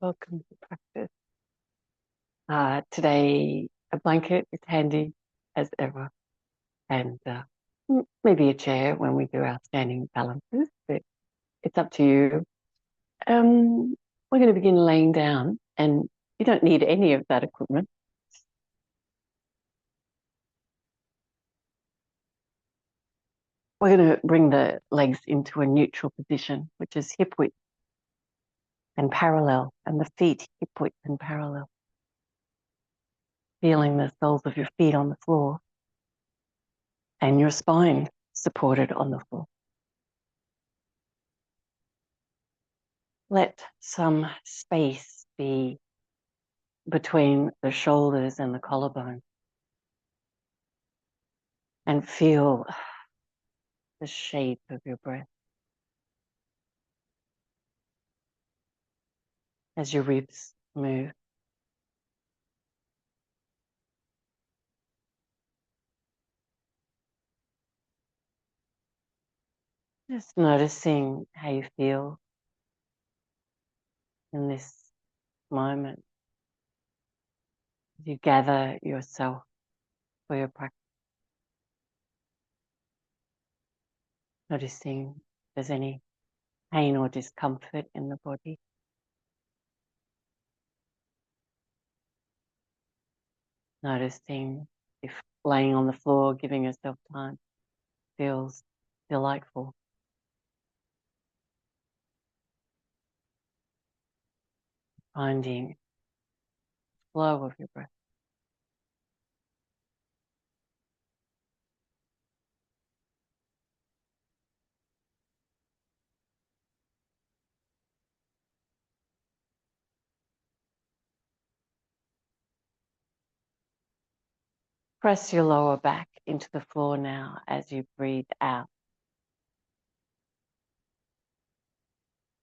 Welcome to practice. Today, a blanket is handy as ever, and maybe a chair when we do our standing balances, but it's up to you. We're going to begin laying down, and you don't need any of that equipment. We're going to bring the legs into a neutral position, which is hip width and parallel, and the feet hip width and parallel. Feeling the soles of your feet on the floor and your spine supported on the floor. Let some space be between the shoulders and the collarbone, and feel the shape of your breath as your ribs move. Just noticing how you feel in this moment. You gather yourself for your practice. Noticing if there's any pain or discomfort in the body. Noticing if laying on the floor, giving yourself time, feels delightful. Finding the flow of your breath. Press your lower back into the floor now as you breathe out.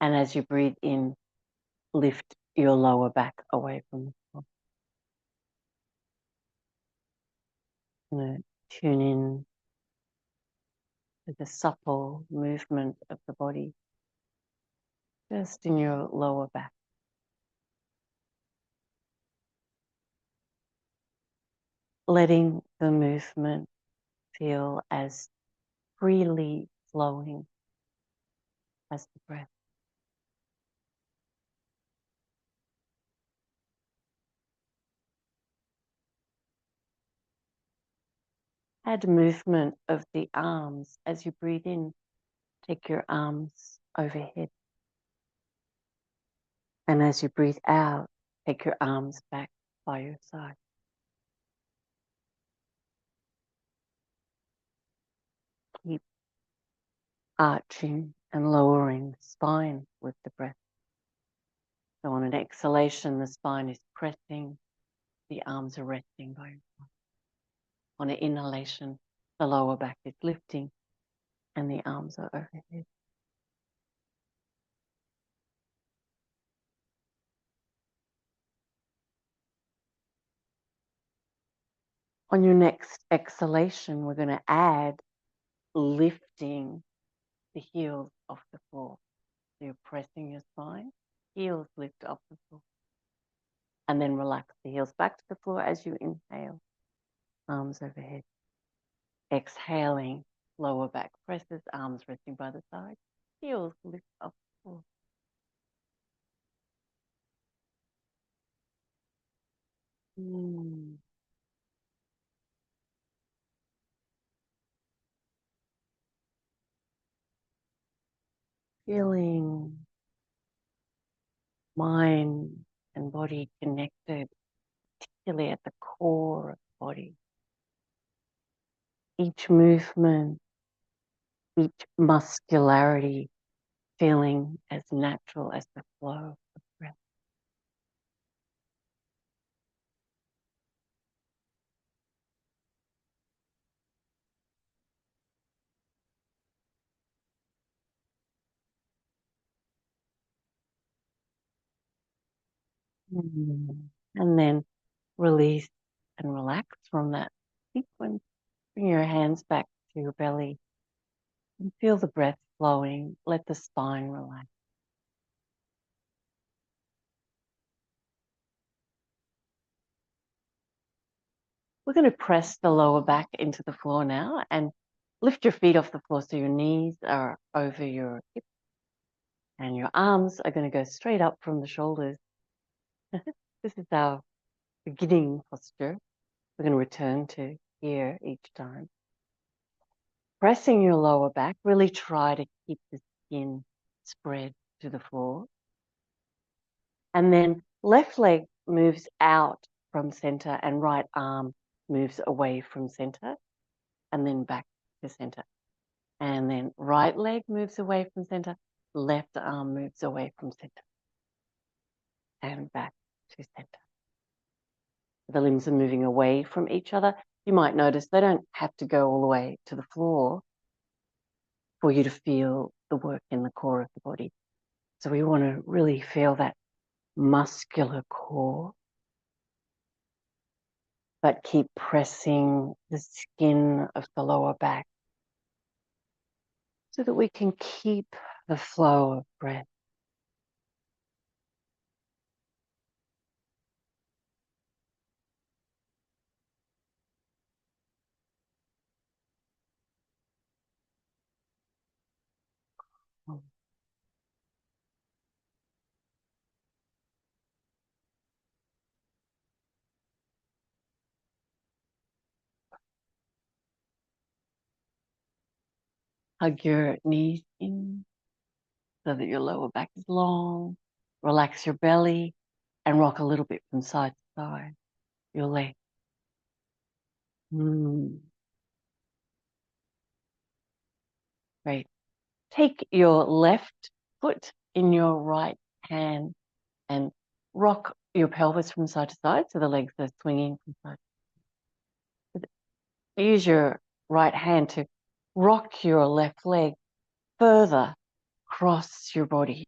And as you breathe in, lift your lower back away from the floor. I'm going to tune in to the supple movement of the body, just in your lower back. Letting the movement feel as freely flowing as the breath. Add movement of the arms as you breathe in. Take your arms overhead. And as you breathe out, take your arms back by your side. Keep arching and lowering the spine with the breath. So on an exhalation, the spine is pressing, the arms are resting by your side. On an inhalation, the lower back is lifting and the arms are overhead. On your next exhalation, we're going to add lifting the heels off the floor. So you're pressing your spine, heels lift off the floor. And then relax the heels back to the floor as you inhale, arms overhead. Exhaling, lower back presses, arms resting by the side, heels lift off the floor. Feeling mind and body connected, particularly at the core of the body. Each movement, each muscularity feeling as natural as the flow of breath. And then release and relax from that sequence. Bring your hands back to your belly and feel the breath flowing. Let the spine relax. We're going to press the lower back into the floor now and lift your feet off the floor so your knees are over your hips and your arms are going to go straight up from the shoulders. This is our beginning posture. We're going to return to here each time. Pressing your lower back, really try to keep the skin spread to the floor. And then left leg moves out from center and right arm moves away from center and then back to center. And then right leg moves away from center, left arm moves away from center and back to center. The limbs are moving away from each other. You might notice they don't have to go all the way to the floor for you to feel the work in the core of the body. So we want to really feel that muscular core, but keep pressing the skin of the lower back so that we can keep the flow of breath. Hug your knees in so that your lower back is long. Relax your belly and rock a little bit from side to side. Your leg. Great. Take your left foot in your right hand and rock your pelvis from side to side so the legs are swinging from side to side. Use your right hand to rock your left leg further across your body,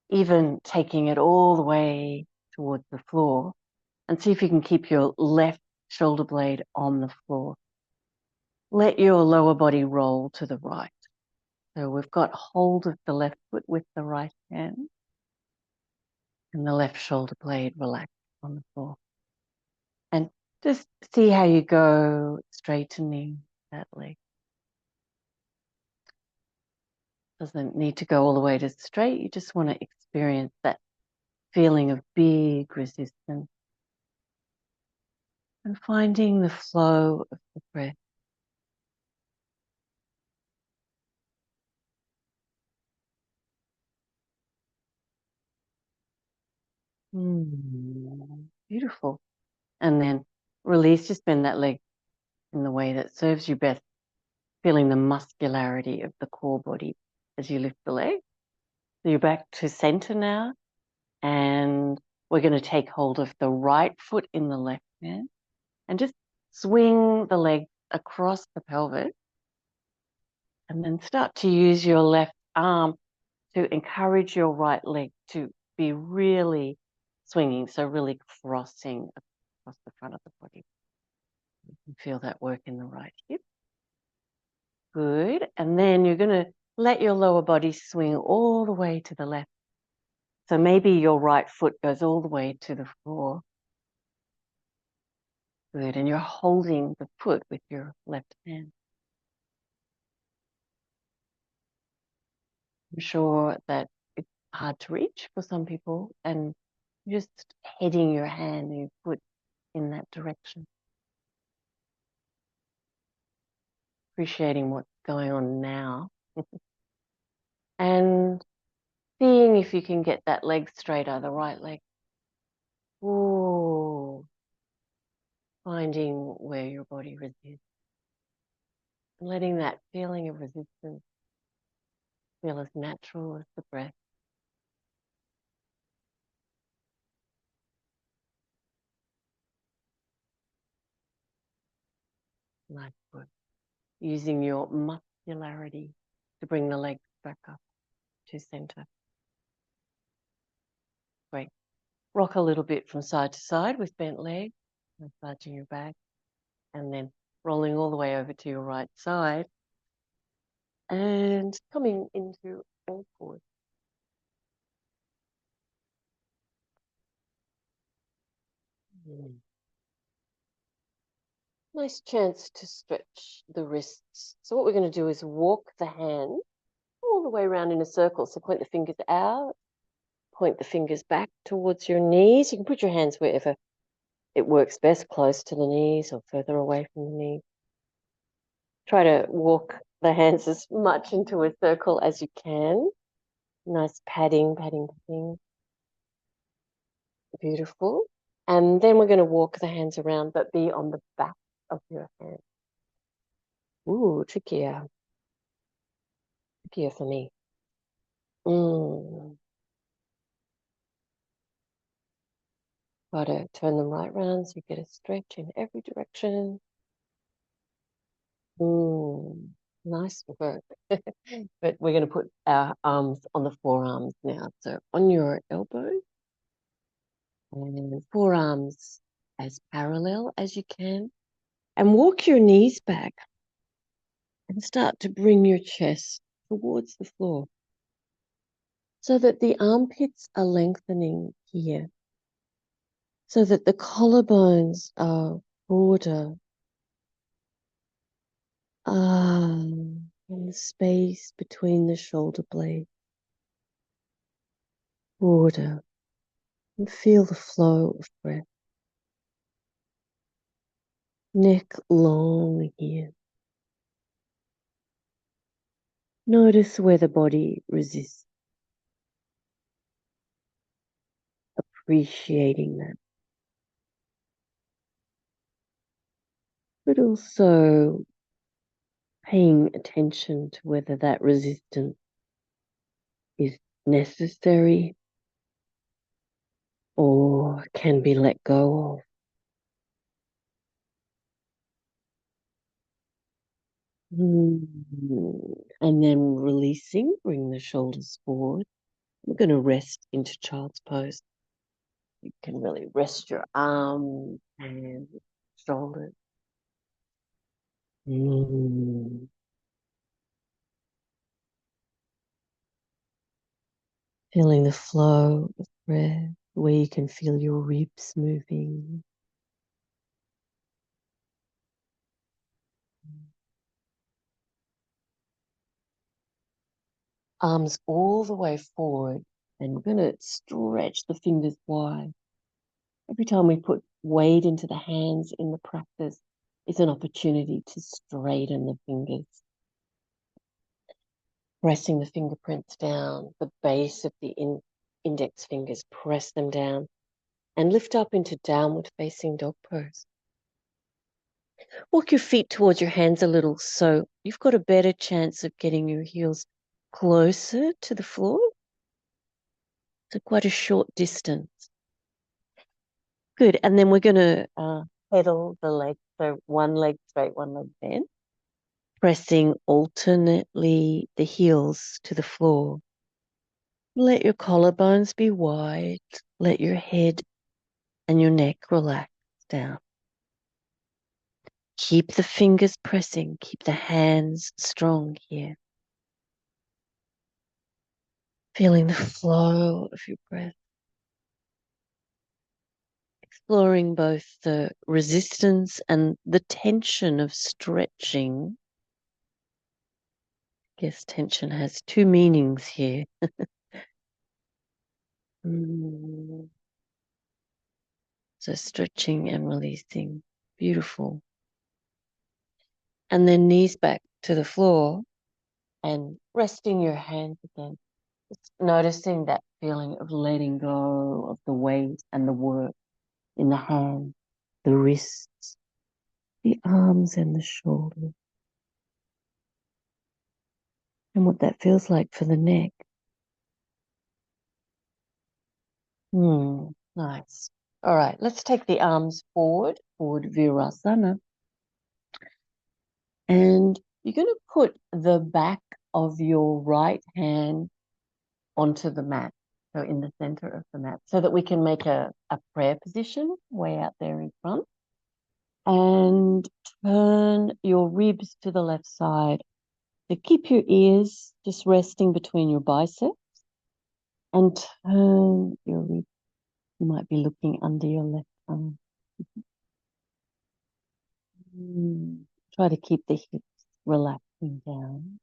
even taking it all the way towards the floor, and see if you can keep your left shoulder blade on the floor. Let your lower body roll to the right. So we've got hold of the left foot with the right hand and the left shoulder blade relaxed on the floor. And just see how you go straightening that leg. Doesn't need to go all the way to straight. You just want to experience that feeling of big resistance and finding the flow of the breath. Beautiful. And then release, just bend that leg in the way that serves you best, feeling the muscularity of the core body as you lift the leg. So you're back to center now, and we're going to take hold of the right foot in the left hand and just swing the leg across the pelvis, and then start to use your left arm to encourage your right leg to be really swinging, so really crossing across the front of the body. You can feel that work in the right hip. Good. And then you're going to let your lower body swing all the way to the left. So maybe your right foot goes all the way to the floor. Good. And you're holding the foot with your left hand. I'm sure that it's hard to reach for some people, and just heading your hand and your foot in that direction. Appreciating what's going on now. And seeing if you can get that leg straighter, the right leg. Ooh. Finding where your body resists. And letting that feeling of resistance feel as natural as the breath. Nice work. Using your muscularity to bring the legs back up to center. Great. Rock a little bit from side to side with bent legs, massaging your back, and then rolling all the way over to your right side and coming into all fours. Nice chance to stretch the wrists. So what we're going to do is walk the hand all the way around in a circle. So point the fingers out, point the fingers back towards your knees. You can put your hands wherever it works best, close to the knees or further away from the knees. Try to walk the hands as much into a circle as you can. Nice padding, padding, padding. Beautiful. And then we're going to walk the hands around, but be on the back of your hand. Ooh, trickier. Trickier for me. Got to turn them right round so you get a stretch in every direction. Nice work. But we're going to put our arms on the forearms now. So on your elbows and forearms as parallel as you can. And walk your knees back and start to bring your chest towards the floor so that the armpits are lengthening here, so that the collarbones are broader. And the space between the shoulder blades broader, and feel the flow of breath. Neck long here. Notice where the body resists, appreciating that. But also paying attention to whether that resistance is necessary or can be let go of. And then releasing, bring the shoulders forward. We're going to rest into child's pose. You can really rest your arms and shoulders. Feeling the flow of breath, where you can feel your ribs moving. Arms all the way forward, and we're going to stretch the fingers wide. Every time we put weight into the hands in the practice, it's an opportunity to straighten the fingers. Pressing the fingerprints down, the base of the index fingers, press them down and lift up into downward facing dog pose. Walk your feet towards your hands a little so you've got a better chance of getting your heels closer to the floor. So quite a short distance. Good. And then we're going to pedal the leg. So one leg straight, one leg bent. Pressing alternately the heels to the floor. Let your collarbones be wide. Let your head and your neck relax down. Keep the fingers pressing. Keep the hands strong here. Feeling the flow of your breath. Exploring both the resistance and the tension of stretching. I guess tension has two meanings here. So stretching and releasing. Beautiful. And then knees back to the floor and resting your hands again. Just noticing that feeling of letting go of the weight and the work in the hands, the wrists, the arms and the shoulders. And what that feels like for the neck. Nice. All right, let's take the arms forward Virasana. And you're going to put the back of your right hand onto the mat, so in the center of the mat, so that we can make a prayer position way out there in front. And turn your ribs to the left side. So keep your ears just resting between your biceps and turn your ribs. You might be looking under your left arm. Try to keep the hips relaxing down.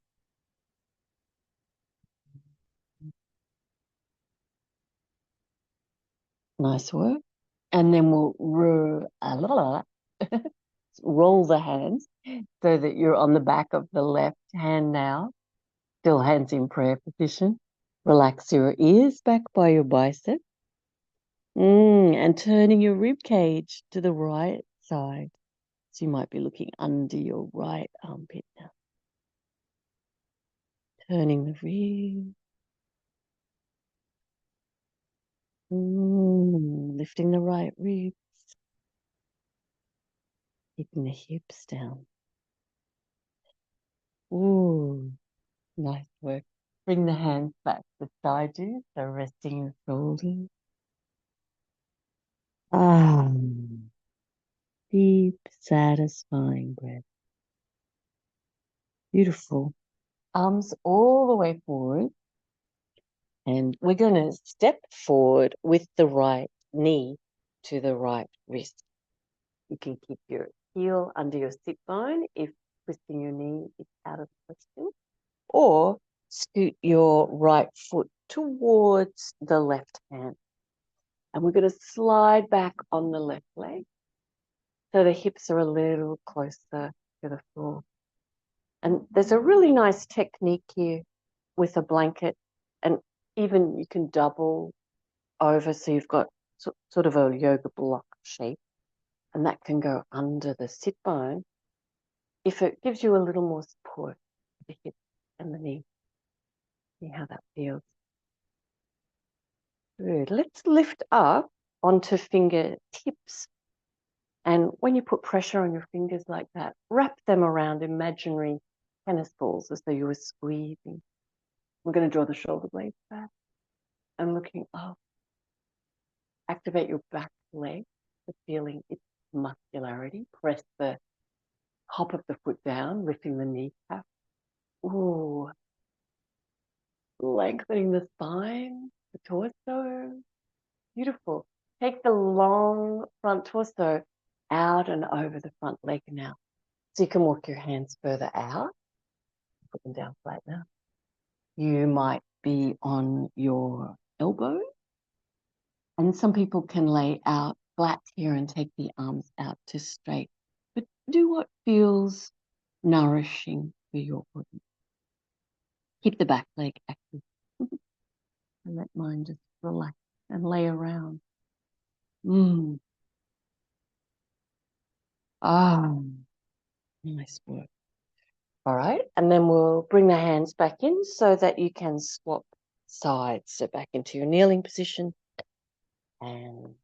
Nice work. And then we'll roll the hands so that you're on the back of the left hand now. Still hands in prayer position. Relax your ears back by your bicep. And turning your rib cage to the right side. So you might be looking under your right armpit now. Turning the rib. Lifting the right ribs. Keeping the hips down. Ooh, nice work. Bring the hands back beside you, so resting your shoulders. Deep, satisfying breath. Beautiful. Arms all the way forward. And we're going to step forward with the right knee to the right wrist. You can keep your heel under your sit bone if twisting your knee is out of the question, or scoot your right foot towards the left hand. And we're going to slide back on the left leg so the hips are a little closer to the floor. And there's a really nice technique here with a blanket, and even you can double over so you've got sort of a yoga block shape, and that can go under the sit bone if it gives you a little more support for the hip and the knee. See how that feels. Good. Let's lift up onto fingertips. And when you put pressure on your fingers like that, wrap them around imaginary tennis balls as though you were squeezing. We're going to draw the shoulder blades back and looking up. Activate your back leg for feeling its muscularity. Press the top of the foot down, lifting the kneecap. Ooh. Lengthening the spine, the torso. Beautiful. Take the long front torso out and over the front leg now. So you can walk your hands further out. Put them down flat now. You might be on your elbow. And some people can lay out flat here and take the arms out to straight. But do what feels nourishing for your body. Keep the back leg active. And let mind just relax and lay around. Nice work. All right, and then we'll bring the hands back in so that you can swap sides. So back into your kneeling position and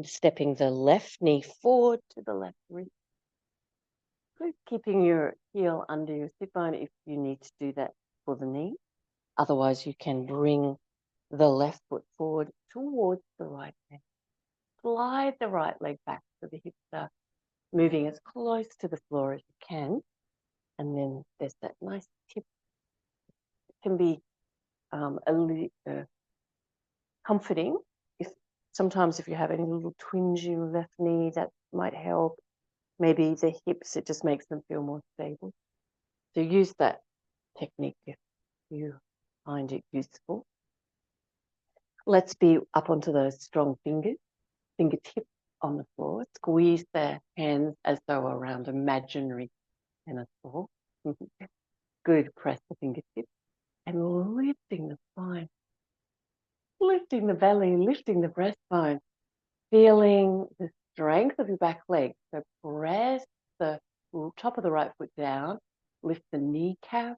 stepping the left knee forward to the left wrist. Keeping your heel under your sit bone if you need to do that for the knee. Otherwise, you can bring the left foot forward towards the right hand. Slide the right leg back so the hips are moving as close to the floor as you can. And then there's that nice tip. It can be comforting. Sometimes if you have any little twinge in your left knee, that might help. Maybe the hips, it just makes them feel more stable. So use that technique if you find it useful. Let's be up onto those strong fingers, fingertips on the floor. Squeeze the hands as though around imaginary tennis ball. Good, press the fingertips and lifting the spine, lifting the belly, lifting the breastbone, feeling the strength of your back leg. So press the top of the right foot down, lift the kneecap,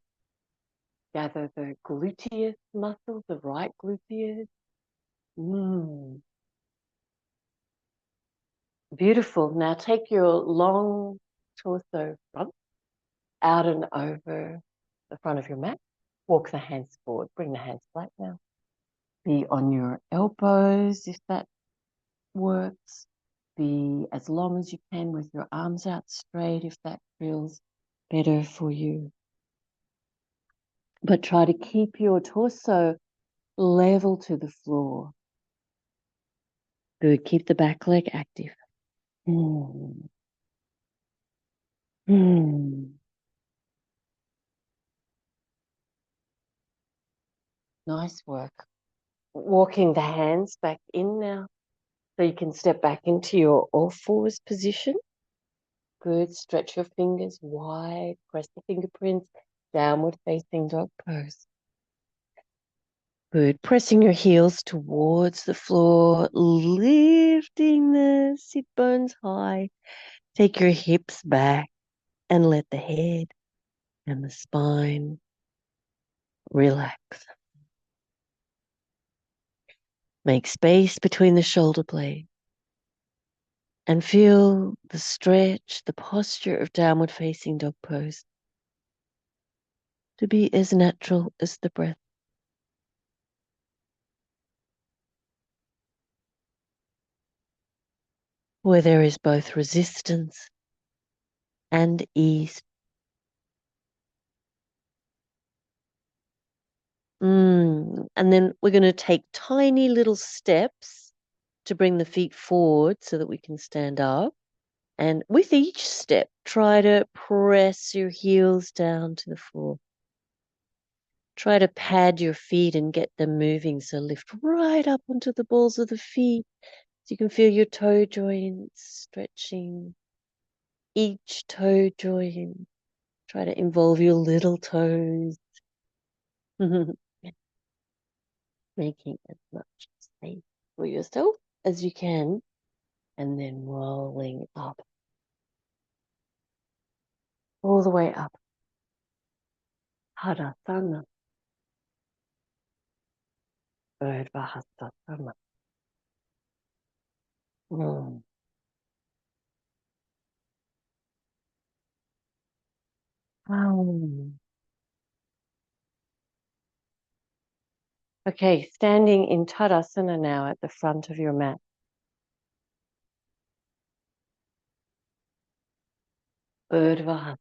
gather the gluteus muscles, the right gluteus. Beautiful. Now take your long torso front out and over the front of your mat. Walk the hands forward. Bring the hands flat now. Be on your elbows if that works. Be as long as you can with your arms out straight if that feels better for you. But try to keep your torso level to the floor. Good. Keep the back leg active. Hmm. Nice work. Walking the hands back in now. So you can step back into your all fours position. Good. Stretch your fingers wide. Press the fingerprints. Downward facing dog pose. Good. Pressing your heels towards the floor. Lifting the sit bones high. Take your hips back and let the head and the spine relax. Make space between the shoulder blades and feel the stretch, the posture of downward facing dog pose to be as natural as the breath. Where there is both resistance and ease. And then we're going to take tiny little steps to bring the feet forward so that we can stand up. And with each step, try to press your heels down to the floor. Try to pad your feet and get them moving. So lift right up onto the balls of the feet so you can feel your toe joints stretching. Each toe joint. Try to involve your little toes. Making as much space for yourself as you can. And then rolling up. All the way up. Hadasana. Urdhva. Mm. Um. Okay, standing in Tadasana now at the front of your mat. Urdhva.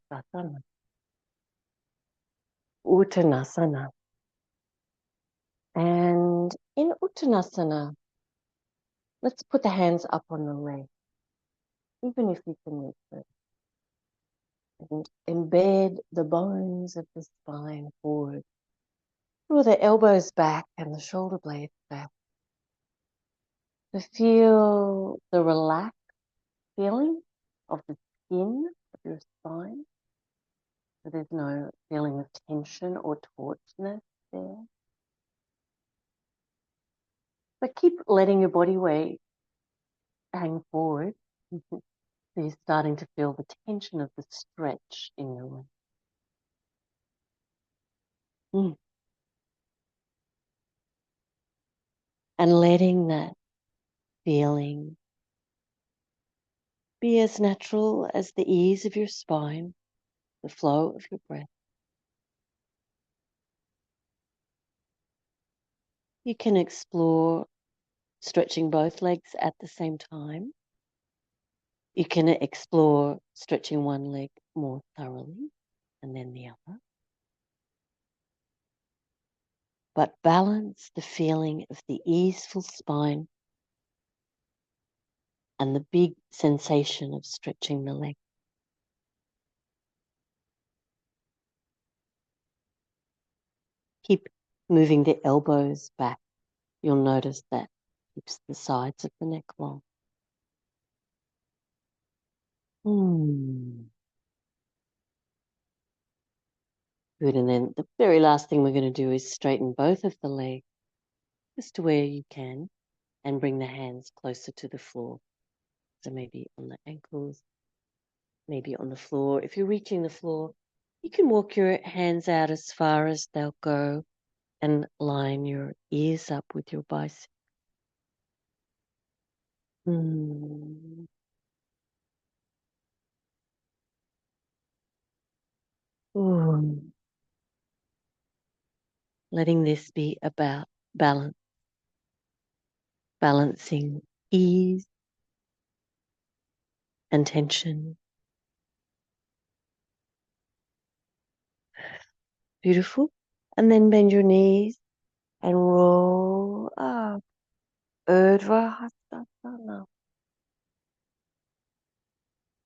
Uttanasana. And in Uttanasana, let's put the hands up on the leg, even if you can reach it. And embed the bones of the spine forward. Draw the elbows back and the shoulder blades back. To feel the relaxed feeling of the skin of your spine. So there's no feeling of tension or tautness there. But keep letting your body weight hang forward. So you're starting to feel the tension of the stretch in your leg. And letting that feeling be as natural as the ease of your spine, the flow of your breath. You can explore stretching both legs at the same time. You can explore stretching one leg more thoroughly and then the other. But balance the feeling of the easeful spine and the big sensation of stretching the leg. Keep moving the elbows back. You'll notice that keeps the sides of the neck long. Good, and then the very last thing we're going to do is straighten both of the legs just to where you can and bring the hands closer to the floor. So maybe on the ankles, maybe on the floor. If you're reaching the floor, you can walk your hands out as far as they'll go and line your ears up with your biceps. Mm. Ooh. Letting this be about balance, balancing ease and tension. Beautiful. And then bend your knees and roll up. Urdhva Hastasana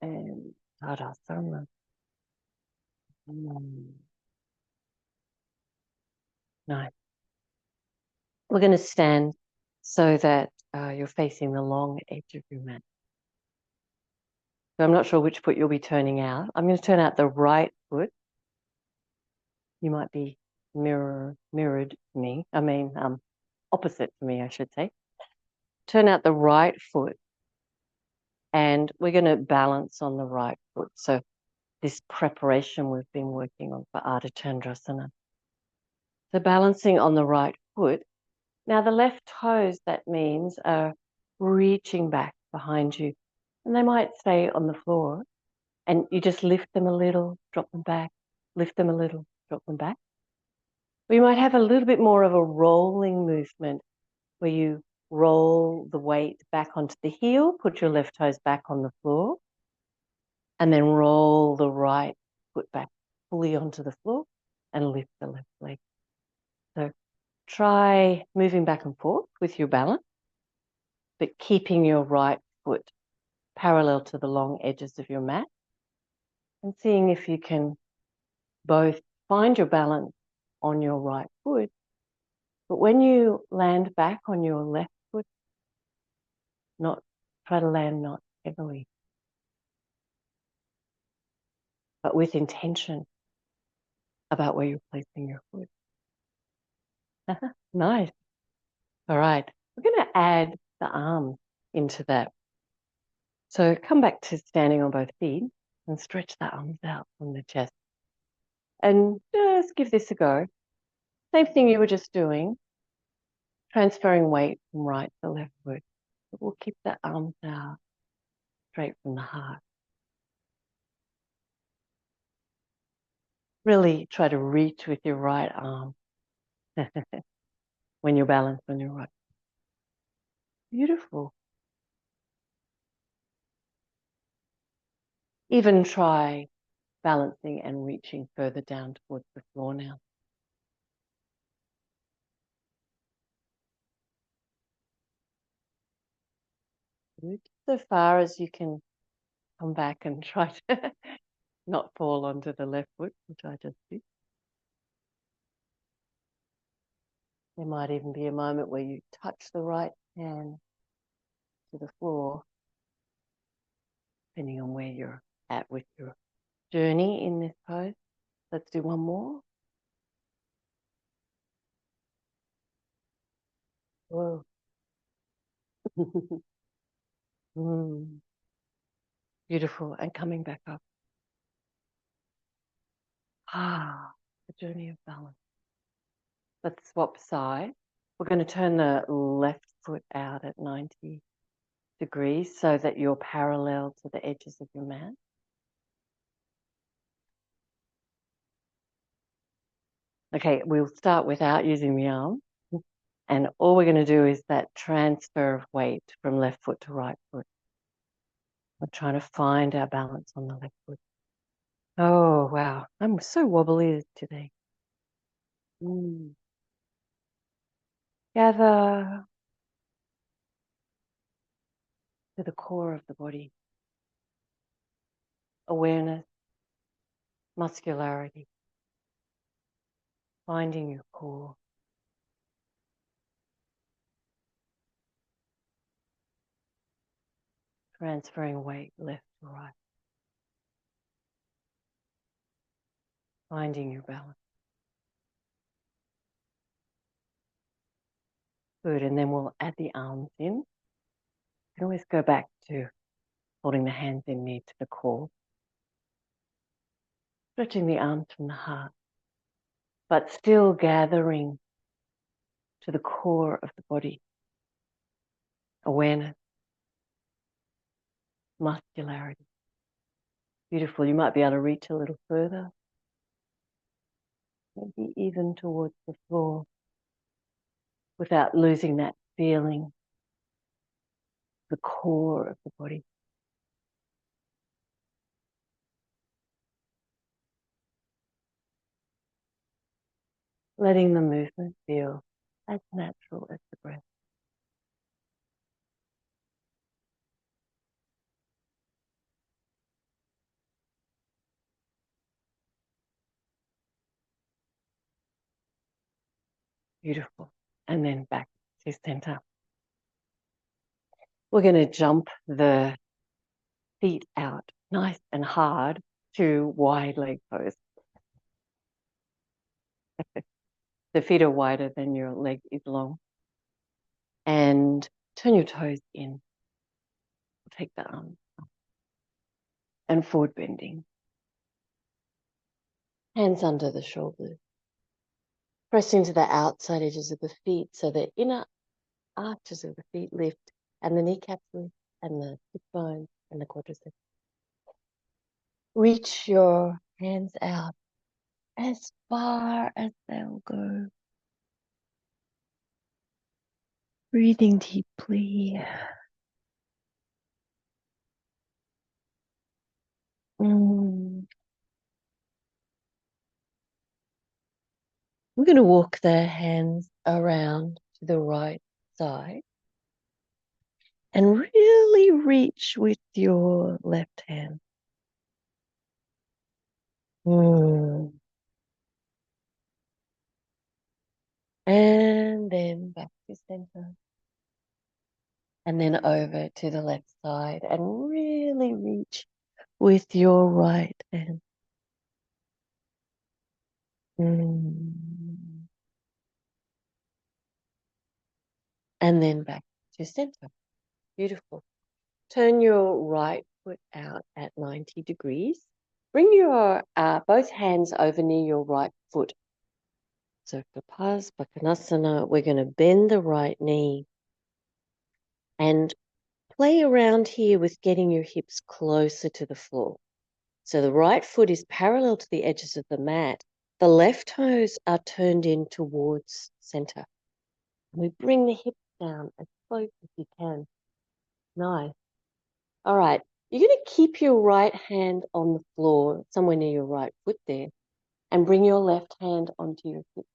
and Tadasana. Mm. Nice. We're going to stand so that you're facing the long edge of your mat. So I'm not sure which foot you'll be turning out. I'm going to turn out the right foot. You might be mirrored to me. Opposite to me, I should say. Turn out the right foot, and we're going to balance on the right foot. So this preparation we've been working on for Ardha Chandrasana. So balancing on the right foot. Now the left toes, that means, are reaching back behind you, and they might stay on the floor, and you just lift them a little, drop them back, lift them a little, drop them back. We might have a little bit more of a rolling movement where you roll the weight back onto the heel, put your left toes back on the floor, and then roll the right foot back fully onto the floor and lift the left leg. So try moving back and forth with your balance, but keeping your right foot parallel to the long edges of your mat, and seeing if you can both find your balance on your right foot, but when you land back on your left foot, try to land not heavily, but with intention about where you're placing your foot. Nice. All right. We're going to add the arms into that. So come back to standing on both feet and stretch the arms out from the chest. And just give this a go. Same thing you were just doing, transferring weight from right to left foot. But we'll keep the arms out straight from the heart. Really try to reach with your right arm when you're balanced on your right. Beautiful. Even try balancing and reaching further down towards the floor now. Good. So far as you can come back and try to not fall onto the left foot, which I just did. There might even be a moment where you touch the right hand to the floor, depending on where you're at with your journey in this pose. Let's do one more. Whoa. Beautiful. And coming back up. The journey of balance. Let's swap sides. We're going to turn the left foot out at 90 degrees so that you're parallel to the edges of your mat. Okay, we'll start without using the arm. And all we're going to do is that transfer of weight from left foot to right foot. We're trying to find our balance on the left foot. Oh, wow. I'm so wobbly today. Gather to the core of the body. Awareness, muscularity. Finding your core. Transferring weight left to right. Finding your balance. Good, and then we'll add the arms in. You can always go back to holding the hands in near to the core. Stretching the arms from the heart, but still gathering to the core of the body. Awareness, muscularity. Beautiful. You might be able to reach a little further, maybe even towards the floor, without losing that feeling, the core of the body. Letting the movement feel as natural as the breath. Beautiful. And then back to center. We're going to jump the feet out nice and hard to wide leg pose. The feet are wider than your leg is long. And turn your toes in. Take the arms up. And forward bending. Hands under the shoulders. Press into the outside edges of the feet so the inner arches of the feet lift and the kneecaps lift and the hip bones and the quadriceps. Reach your hands out as far as they'll go. Breathing deeply. We're going to walk the hands around to the right side and really reach with your left hand. And then back to center. And then over to the left side and really reach with your right hand. And then back to center. Beautiful. Turn your right foot out at 90 degrees. Bring your both hands over near your right foot. So for Parsvakonasana, we're going to bend the right knee and play around here with getting your hips closer to the floor. So the right foot is parallel to the edges of the mat. The left toes are turned in towards center. We bring the hips down as close as you can. Nice. All right. You're going to keep your right hand on the floor, somewhere near your right foot there, and bring your left hand onto your hip.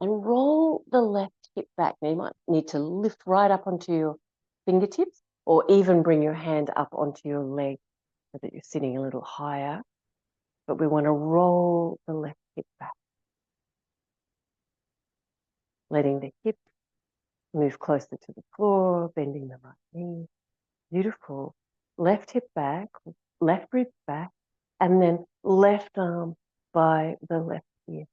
And roll the left hip back. Now you might need to lift right up onto your fingertips or even bring your hand up onto your leg so that you're sitting a little higher. But we want to roll the left hip back. Letting the hip move closer to the floor, bending the right knee. Beautiful. Left hip back, left rib back, and then left arm by the left ear.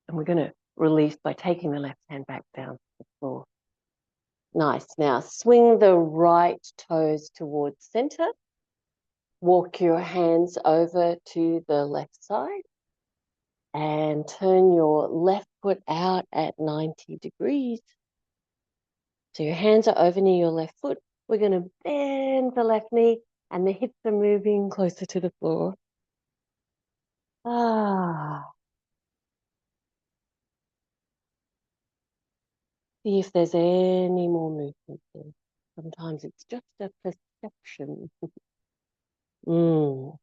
And we're going to release by taking the left hand back down to the floor. Nice. Now swing the right toes towards center. Walk your hands over to the left side and turn your left foot out at 90 degrees. So your hands are over near your left foot. We're going to bend the left knee and the hips are moving closer to the floor. See if there's any more movement there. Sometimes it's just a perception. All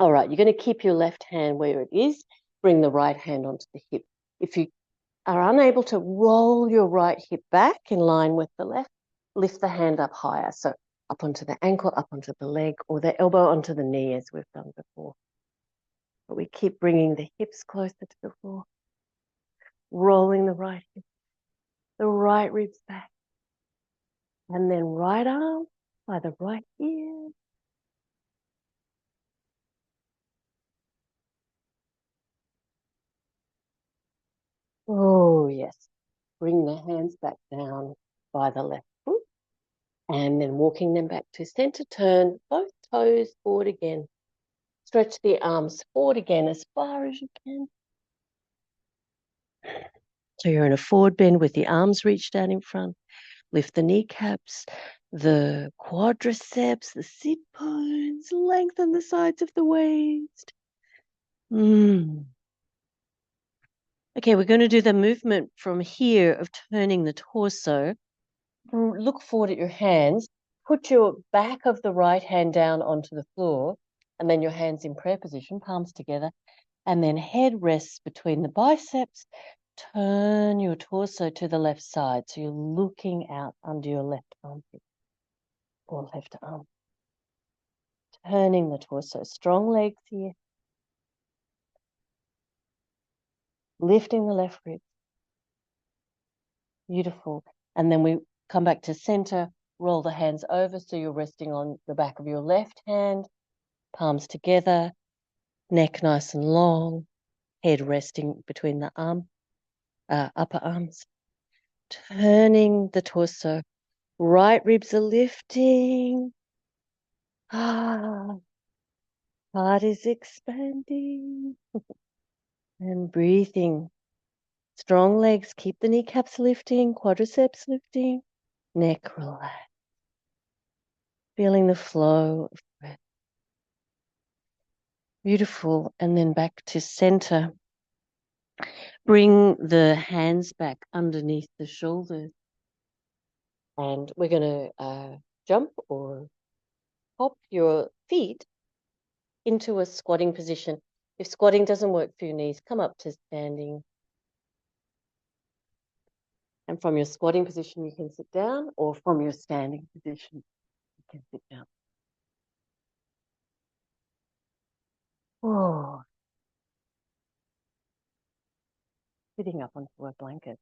right, you're going to keep your left hand where it is. Bring the right hand onto the hip. If you are unable to roll your right hip back in line with the left, lift the hand up higher. So up onto the ankle, up onto the leg, or the elbow onto the knee as we've done before. But we keep bringing the hips closer to the floor. Rolling the right hip, the right ribs back. And then right arm by the right ear. Oh, yes. Bring the hands back down by the left foot. And then walking them back to center, turn both toes forward again. Stretch the arms forward again as far as you can. So you're in a forward bend with the arms reached out in front. Lift the kneecaps, the quadriceps, the sit bones, lengthen the sides of the waist. Okay, we're going to do the movement from here of turning the torso. Look forward at your hands. Put your back of the right hand down onto the floor, and then your hands in prayer position, palms together, and then head rests between the biceps. Turn your torso to the left side, so you're looking out under your left armpit or left arm. turning the torso. Strong legs here. Lifting the left rib. Beautiful. And then we come back to center, roll the hands over so you're resting on the back of your left hand, palms together, neck nice and long, head resting between the upper arms. Turning the torso. Right ribs are lifting. Heart is expanding. And breathing. Strong legs, keep the kneecaps lifting, quadriceps lifting, neck relax. Feeling the flow of breath. Beautiful. And then back to center. Bring the hands back underneath the shoulders. And we're going to jump or hop your feet into a squatting position. If squatting doesn't work for your knees, come up to standing. And from your squatting position, you can sit down, or from your standing position, you can sit down. Oh, sitting up onto a blanket.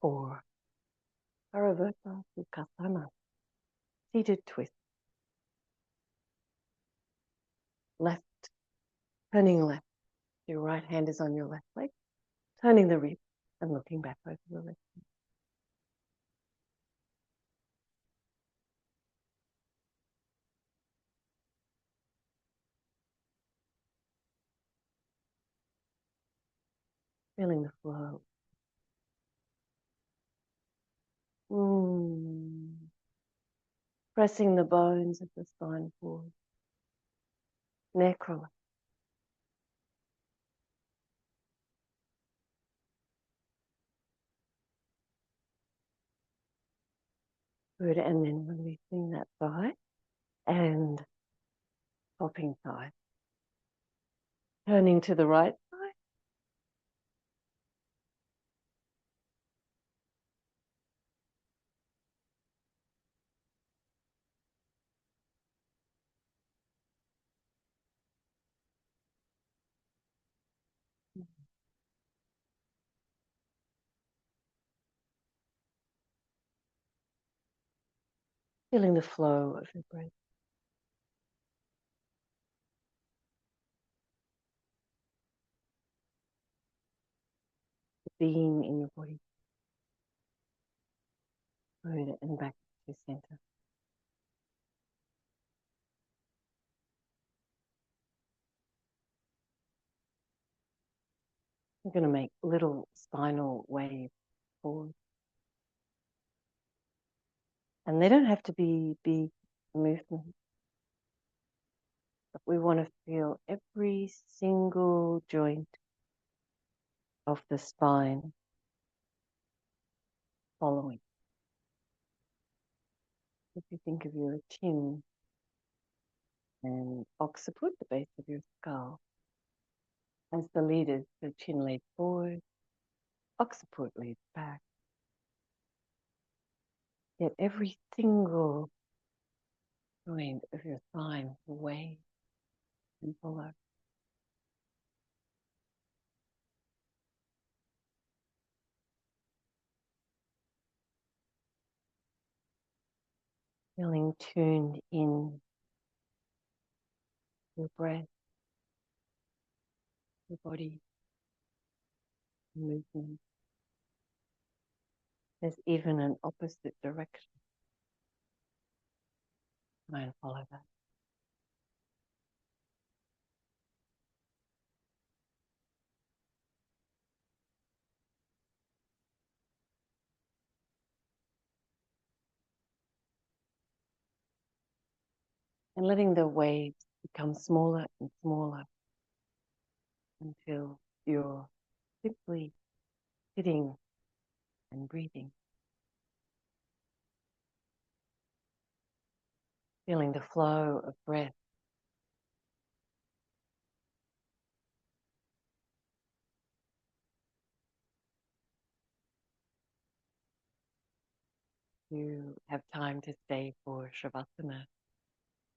Or Parivrtta Sukhasana, seated twist. Left, turning left. Your right hand is on your left leg, turning the rib and looking back over the left. Feeling the flow. Pressing the bones of the spine forward. Neck relax. Good, and then releasing that thigh and hopping side. Turning to the right side. Feeling the flow of your breath. The being in your body. Good, and back to center. We're going to make little spinal waves forward. And they don't have to be big movements. But we want to feel every single joint of the spine following. If you think of your chin and occiput, the base of your skull, as the leaders, the chin leads forward, occiput leads back. Get every single joint of your spine away and follow. Feeling tuned in your breath, your body, movement. There's even an opposite direction. Try and follow that. And letting the waves become smaller and smaller until you're simply sitting and breathing. Feeling the flow of breath. you have time to stay for Shavasana,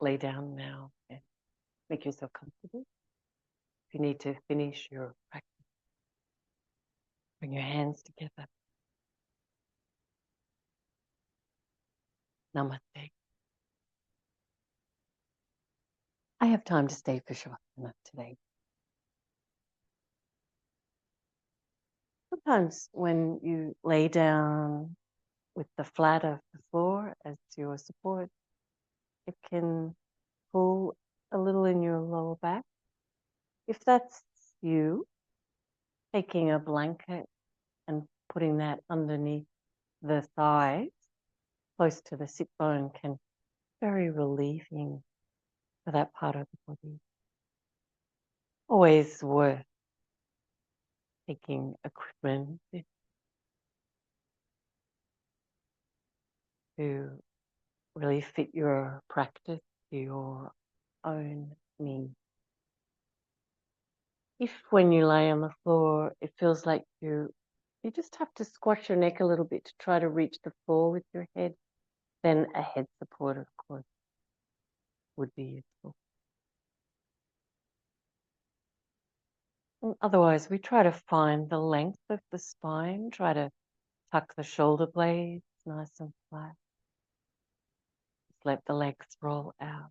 lay down now and make yourself comfortable. If you need to finish your practice, bring your hands together. Namaste. I have time to stay for Shavasana today. Sometimes when you lay down with the flat of the floor as your support, it can pull a little in your lower back. If that's you, taking a blanket and putting that underneath the thighs, close to the sit bone, can be very relieving for that part of the body. Always worth taking equipment to really fit your practice to your own needs. If when you lay on the floor, it feels like you just have to squash your neck a little bit to try to reach the floor with your head, then a head support, of course, would be useful. And otherwise, we try to find the length of the spine, try to tuck the shoulder blades nice and flat. Just let the legs roll out.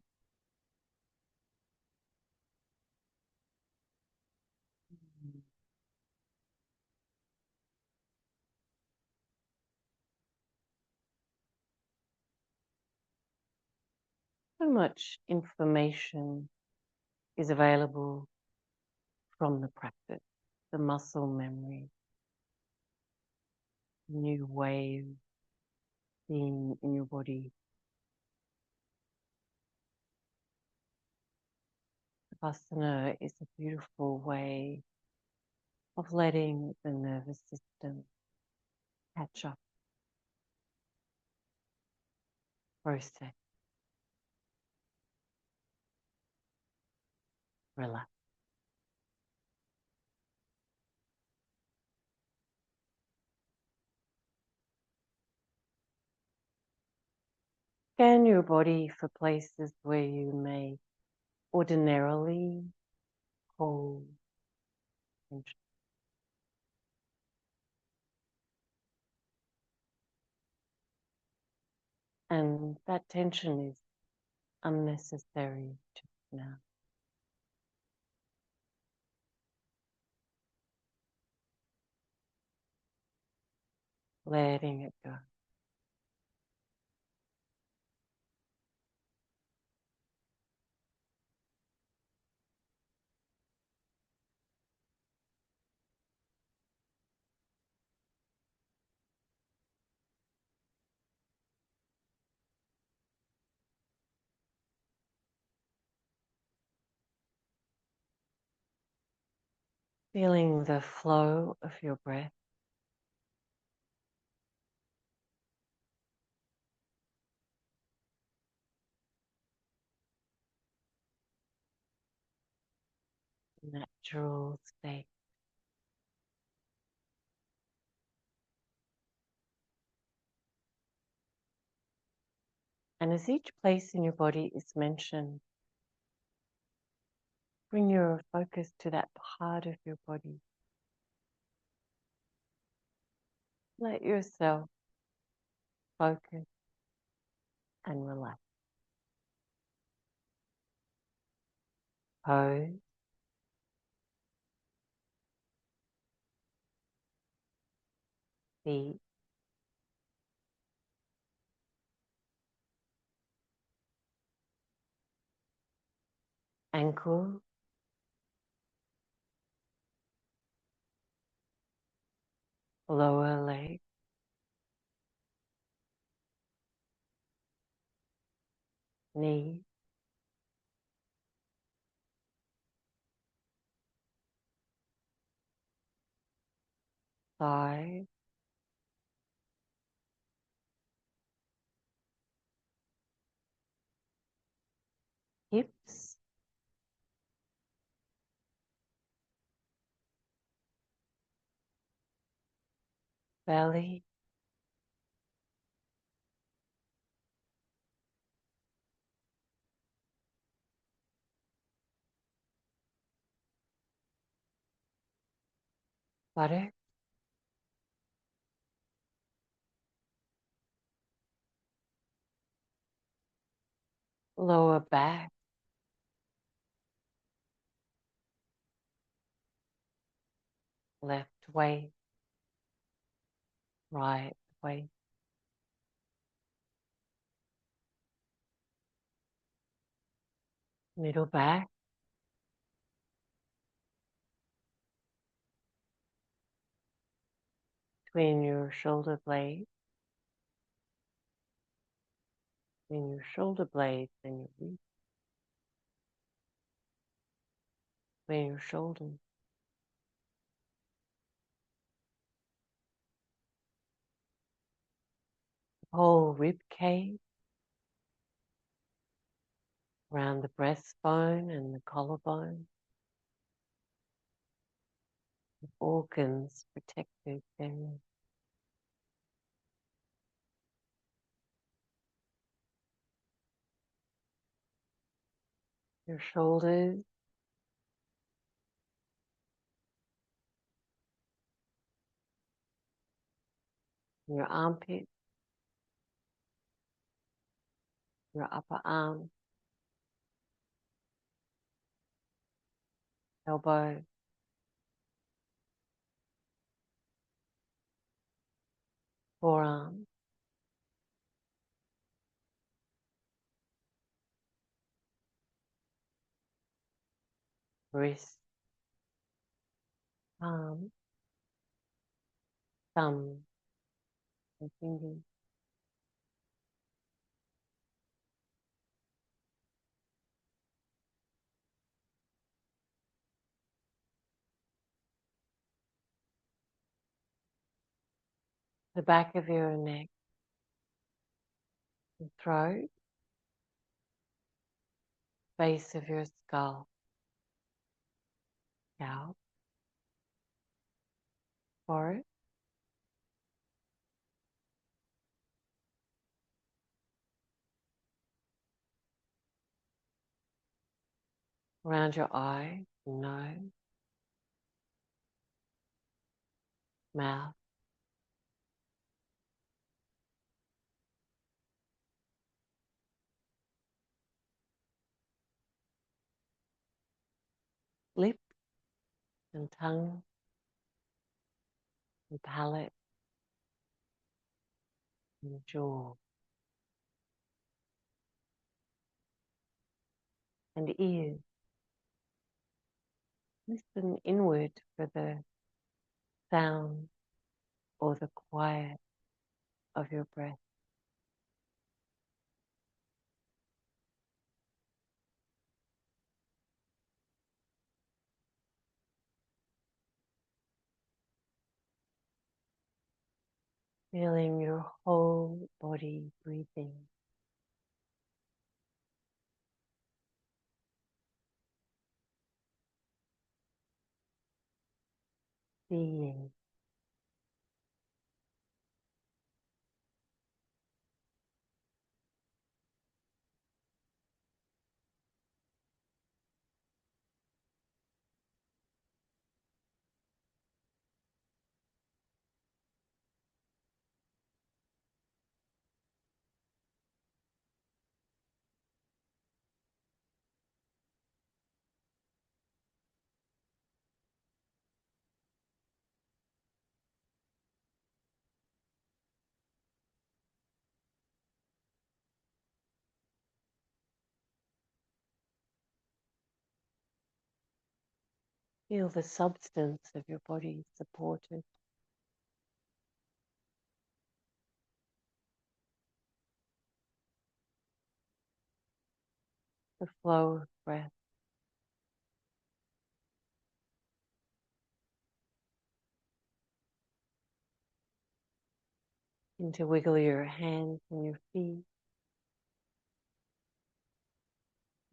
So much information is available from the practice, the muscle memory, new way of being in your body. Vipassana is a beautiful way of letting the nervous system catch up, process, relax. Scan your body for places where you may ordinarily hold tension. And that tension is unnecessary just now. Letting it go. Feeling the flow of your breath. Natural state. And as each place in your body is mentioned, bring your focus to that part of your body. Let yourself focus and relax. Pose. Feet. Ankle. Lower leg. Knee. Thigh. Hips. Belly. butter, lower back, left waist, right waist, middle back, between your shoulder blades, between your shoulder blades and your wrist, between your shoulders, whole rib cage, around the breastbone and the collarbone, organs protected there. Your shoulders, your armpit, your upper arm, elbow, forearm, wrist, palm, thumb, and fingers. The back of your neck and throat, base of your skull, scalp, forehead, around your eyes, nose, mouth, lip and tongue and palate and jaw and ears. Listen inward for the sound or the quiet of your breath. Feeling your whole body breathing, seeing, feel the substance of your body supported, the flow of breath. And to wiggle your hands and your feet,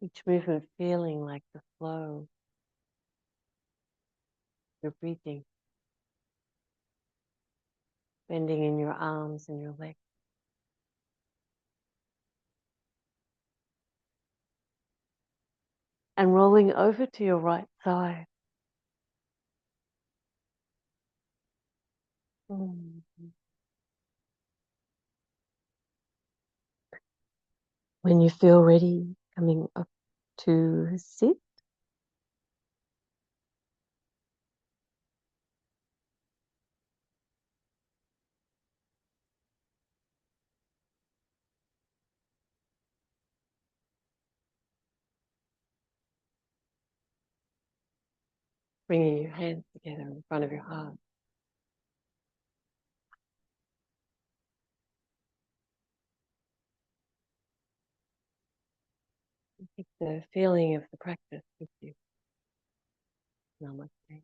each movement feeling like the flow, your breathing, bending in your arms and your legs. And rolling over to your right side. Mm. When you feel ready, coming up to sit. Bringing your hands together in front of your heart. Keep the feeling of the practice with you. Namaste.